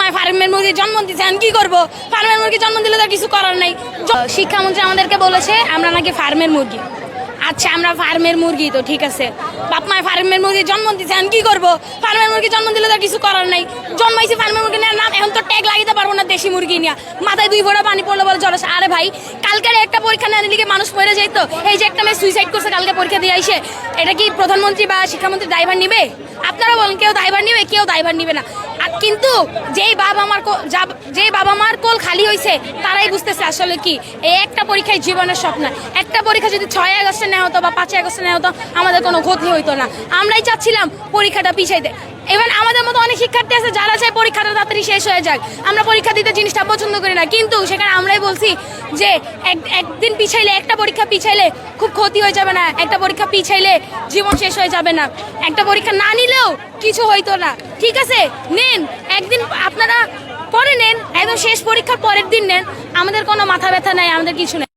মায় ফার্মের মুরগি জন্ম দিচ্ছেন, কি করব? ফার্মের মুরগি জন্ম দিলে তো কিছু করার নাই। শিক্ষামন্ত্রী আমাদেরকে বলেছে আমরা নাকি ফার্মের মুরগি। আচ্ছা, আমরা ফার্মের মুরগি তো ঠিক আছে, বাপ মায় ফার্মের মুরগি জন্ম দিচ্ছেন, কি করব? ফার্মের মুরগি জন্ম দিলে তো কিছু করার নাই। জন্মাইছি ফার্মের মুরগি নেওয়ার নাম, এখন তো ট্যাগ লাগিতে পারবো না দেশি মুরগি নিয়ে। মাথায় 2 ফোঁটা পানি পড়লে বলে জ্বর আসে। আরে ভাই, কালকের একটা পরীক্ষা না নিলে মানুষ মরে যাইত। এই যে একটা মেয়ে সুইসাইড করছে কালকে পরীক্ষা দিয়ে আইসে, এটা কি প্রধানমন্ত্রী বা শিক্ষামন্ত্রী দায়ভার নিবে? আপনারা বলেন, কেউ দায়ভার নিবে? কেউ দায়ভার নিবে না। আর কিন্তু যেই বাবা মার কোল খালি হয়েছে তারাই বুঝতেছে আসলে কি এই একটা পরীক্ষায় জীবনের স্বপ্ন। একটা পরীক্ষা যদি 6 আগস্টে নেওয়া হতো বা 5 আগস্টে নেওয়া হতো, আমাদের কোনো ক্ষতি হইতো না। আমরাই চাচ্ছিলাম পরীক্ষাটা পিছাইতে। এবার আমাদের মতো অনেক শিক্ষার্থী আছে যারা চায় পরীক্ষাটা তাড়াতাড়ি শেষ হয়ে যাক। আমরা পরীক্ষা দিতে জিনিসটা পছন্দ করি না, কিন্তু সেখানে আমরাই বলছি যে একদিন পিছাইলে, একটা পরীক্ষা পিছাইলে খুব ক্ষতি হয়ে যাবে না, একটা পরীক্ষা পিছাইলে জীবন শেষ হয়ে যাবে না, একটা পরীক্ষা না নিলেও কিছু হইতো না। ঠিক আছে, নেন একদিন, আপনারা পরে নেন, একদম শেষ পরীক্ষার পরের দিন নেন, আমাদের কোনো মাথা ব্যথা নাই, আমাদের কিছু নেই।